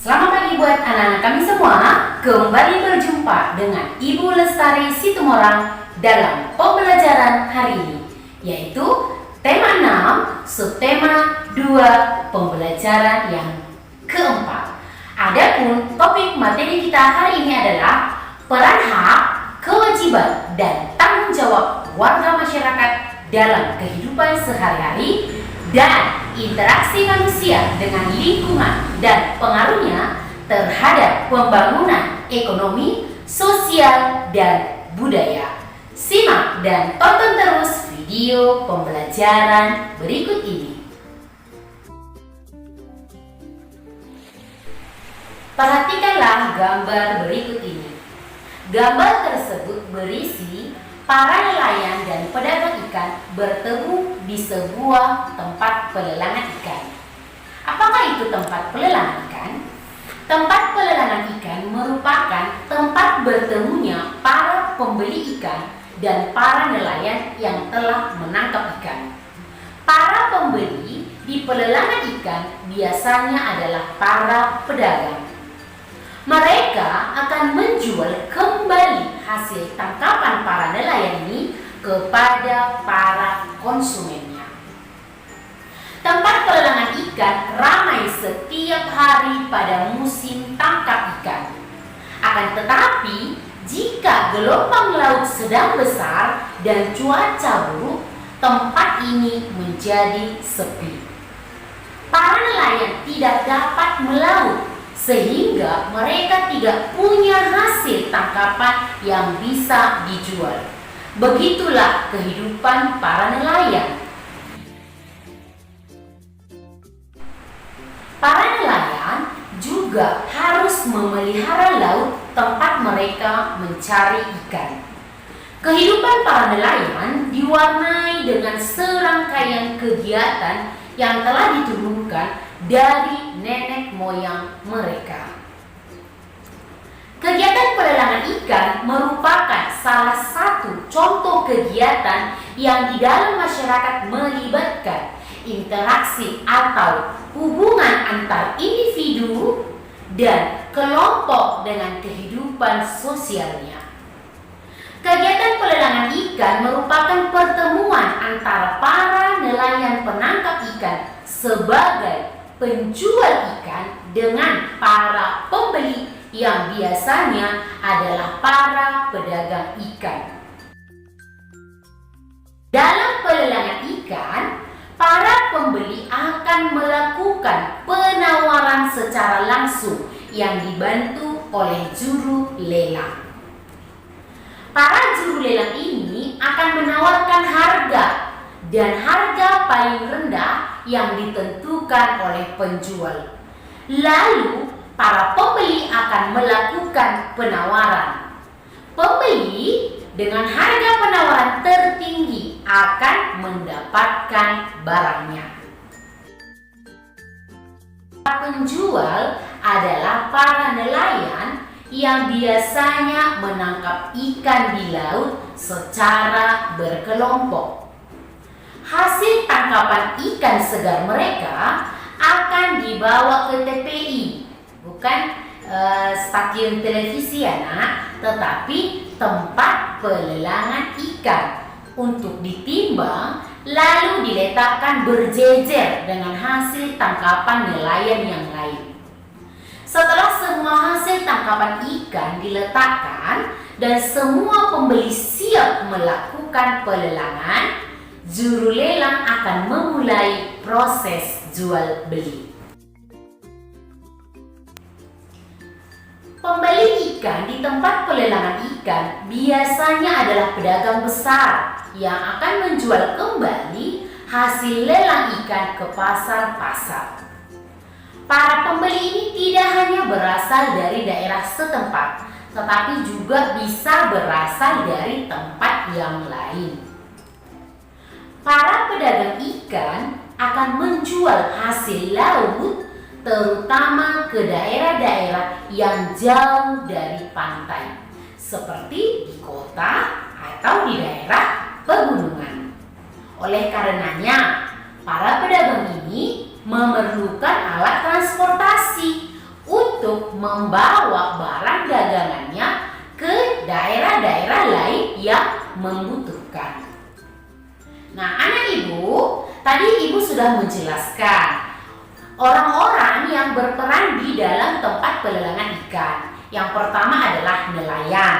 Selamat pagi buat anak-anak kami semua. Kembali berjumpa dengan Ibu Lestari Situmorang dalam pembelajaran hari ini, yaitu tema 6, subtema 2, pembelajaran yang keempat. Adapun topik materi kita hari ini adalah peran hak, kewajiban, dan tanggung jawab warga masyarakat dalam kehidupan sehari-hari dan interaksi manusia dengan lingkungan dan pengaruhnya terhadap pembangunan ekonomi, sosial, dan budaya. Simak dan tonton terus video pembelajaran berikut ini. Perhatikanlah gambar berikut ini. Gambar tersebut berisi para nelayan dan pedagang ikan bertemu di sebuah tempat pelelangan ikan. Apakah itu tempat pelelangan ikan? Tempat pelelangan ikan merupakan tempat bertemunya para pembeli ikan dan para nelayan yang telah menangkap ikan. Para pembeli di pelelangan ikan biasanya adalah para pedagang. Mereka akan menjual kembali hasil tangkapan para nelayan ini kepada para konsumennya. Tempat pelelangan ikan ramai setiap hari pada musim tangkap ikan. Akan tetapi, jika gelombang laut sedang besar dan cuaca buruk, tempat ini menjadi sepi. Para nelayan tidak dapat melaut, sehingga mereka tidak punya hasil tangkapan yang bisa dijual. Begitulah kehidupan para nelayan. Para nelayan juga harus memelihara laut tempat mereka mencari ikan. Kehidupan para nelayan diwarnai dengan serangkaian kegiatan yang telah diturunkan dari nenek moyang mereka. Kegiatan pelelangan ikan merupakan salah satu contoh kegiatan yang di dalam masyarakat melibatkan interaksi atau hubungan antar individu dan kelompok dengan kehidupan sosialnya. Kegiatan pelelangan ikan merupakan pertemuan antara para nelayan penangkap ikan sebagai penjual ikan dengan para pembeli yang biasanya adalah para pedagang ikan. Dalam pelelangan ikan, para pembeli akan melakukan penawaran secara langsung yang dibantu oleh juru lelang. Para juru lelang ini akan menawarkan harga dan harga paling rendah yang ditentukan oleh penjual. Lalu, para pembeli akan melakukan penawaran. Pembeli dengan harga penawaran tertinggi akan mendapatkan barangnya. Para penjual adalah para nelayan yang biasanya menangkap ikan di laut secara berkelompok. Hasil tangkapan ikan segar mereka akan dibawa ke TPI, bukan stasiun televisi anak, tetapi tempat pelelangan ikan untuk ditimbang lalu diletakkan berjejer dengan hasil tangkapan nelayan yang lain. Setelah semua hasil tangkapan ikan diletakkan dan semua pembeli siap melakukan pelelangan, juru lelang akan memulai proses jual beli. Pembeli ikan di tempat pelelangan ikan biasanya adalah pedagang besar yang akan menjual kembali hasil lelang ikan ke pasar-pasar. Para pembeli ini tidak hanya berasal dari daerah setempat, tetapi juga bisa berasal dari tempat yang lain. Para pedagang ikan akan menjual hasil laut terutama ke daerah-daerah yang jauh dari pantai, seperti di kota atau di daerah pegunungan. Oleh karenanya, para pedagang ini memerlukan alat transportasi untuk untuk membawa barang dagangannya ke daerah-daerah lain yang membutuhkan. Nah, anak ibu, tadi ibu sudah menjelaskan orang-orang yang berperan di dalam tempat pelelangan ikan. Yang pertama adalah nelayan.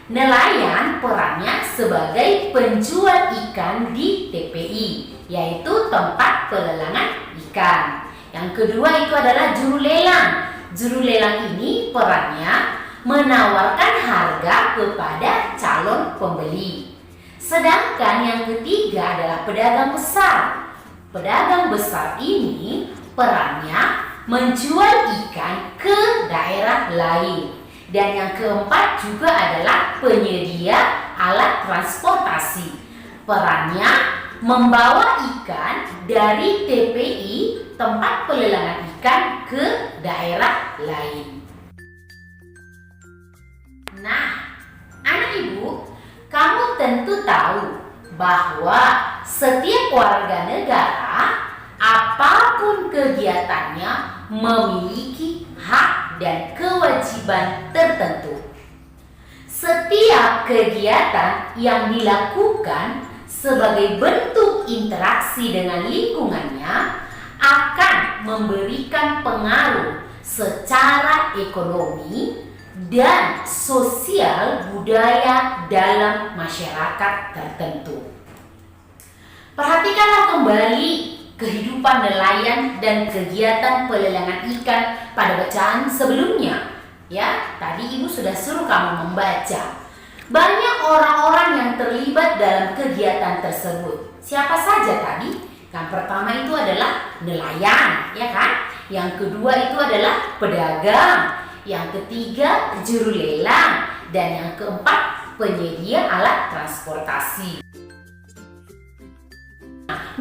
Nelayan perannya sebagai penjual ikan di TPI, yaitu tempat pelelangan ikan. Yang kedua itu adalah juru lelang. Juru lelang ini perannya menawarkan harga kepada calon pembeli. Sedangkan yang ketiga adalah pedagang besar. Pedagang besar ini perannya menjual ikan ke daerah lain. Dan yang keempat juga adalah penyedia alat transportasi. Perannya membawa ikan dari TPI, tempat pelelangan ikan, ke daerah lain. Nah, anak ibu, kamu tentu tahu bahwa setiap warga negara, apapun kegiatannya, memiliki hak dan kewajiban tertentu. Setiap kegiatan yang dilakukan sebagai bentuk interaksi dengan lingkungannya akan memberikan pengaruh secara ekonomi dan sosial budaya dalam masyarakat tertentu. Perhatikanlah kembali kehidupan nelayan dan kegiatan pelelangan ikan pada bacaan sebelumnya. Ya, tadi ibu sudah suruh kamu membaca. Banyak orang-orang yang terlibat dalam kegiatan tersebut. Siapa saja tadi? Yang pertama itu adalah nelayan, ya kan? Yang kedua itu adalah pedagang. Yang ketiga juru lelang. Dan yang keempat penyedia alat transportasi.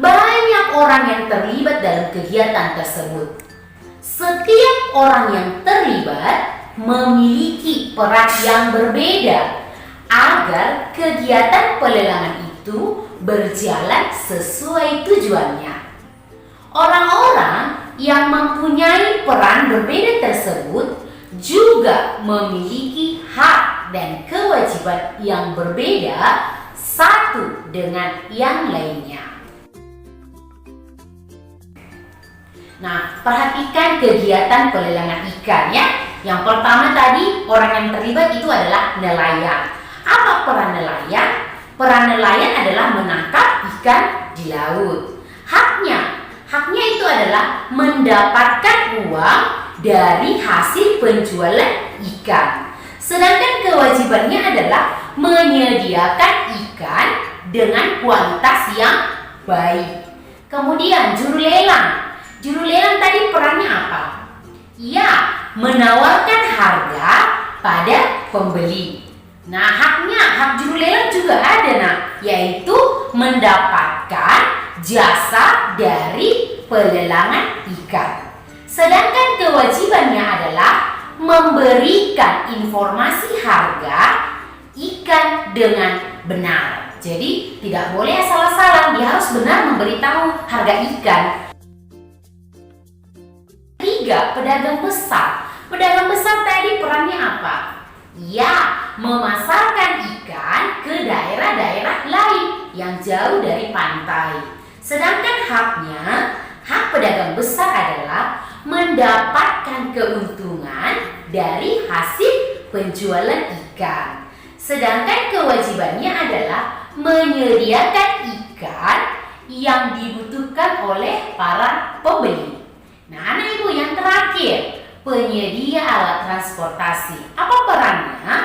Banyak orang yang terlibat dalam kegiatan tersebut. Setiap orang yang terlibat memiliki peran yang berbeda agar kegiatan pelelangan itu berjalan sesuai tujuannya. Orang-orang yang mempunyai peran berbeda tersebut juga memiliki hak dan kewajiban yang berbeda satu dengan yang lainnya. Nah, perhatikan kegiatan pelelangan ikan ya. Yang pertama tadi, orang yang terlibat itu adalah nelayan. Apa peran nelayan? Peran nelayan adalah menangkap ikan di laut. Haknya itu adalah mendapatkan uang dari hasil penjualan ikan. Sedangkan kewajibannya adalah menyediakan ikan dengan kualitas yang baik. Kemudian juru lelang. Juru lelang tadi perannya apa? Ya, menawarkan harga pada pembeli. Nah, hak juru lelang juga ada, yaitu mendapatkan jasa dari pelelangan ikan. Sedangkan kewajibannya adalah memberikan informasi harga ikan dengan benar. Jadi, tidak boleh asal-asalan, dia harus benar memberitahu harga ikan. Tiga, pedagang besar. Pedagang besar tadi perannya apa? Ya, memasarkan ikan ke daerah-daerah lain yang jauh dari pantai. Sedangkan hak pedagang besar adalah mendapatkan keuntungan dari hasil penjualan ikan. Sedangkan kewajibannya adalah menyediakan ikan yang dibutuhkan oleh para pembeli. Nah, anak ibu, yang terakhir, penyedia alat transportasi. Apa perannya?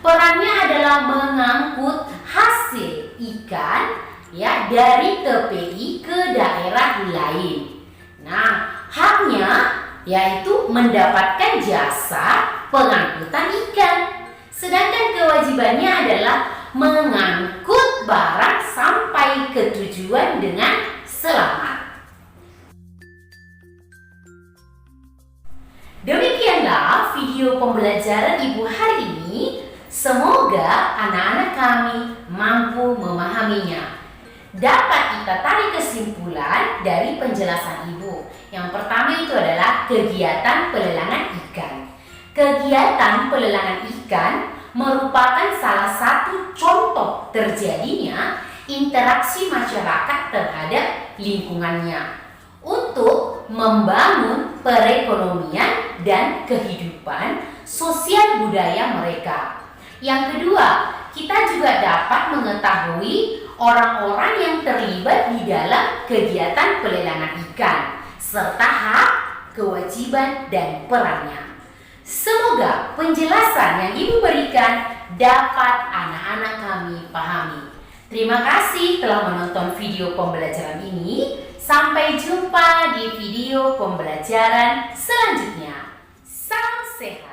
Perannya adalah mengangkut hasil ikan ya dari TPI ke daerah lain. Nah, haknya yaitu mendapatkan jasa pengangkutan ikan. Sedangkan kewajibannya adalah mengangkut barang sampai ke tujuan dengan selamat. Demikianlah video pembelajaran Ibu hari ini. Semoga anak-anak kami mampu memahaminya. Dapat kita tarik kesimpulan dari penjelasan Ibu. Yang pertama itu adalah kegiatan pelelangan ikan. Kegiatan pelelangan ikan merupakan salah satu contoh terjadinya interaksi masyarakat terhadap lingkungannya untuk membangun perekonomian dan kehidupan sosial budaya mereka. Yang kedua, kita juga dapat mengetahui orang-orang yang terlibat di dalam kegiatan pelelangan ikan serta hak, kewajiban, dan perannya. Semoga penjelasan yang Ibu berikan dapat anak-anak kami pahami. Terima kasih telah menonton video pembelajaran ini. Sampai jumpa di video pembelajaran selanjutnya. Salam sehat.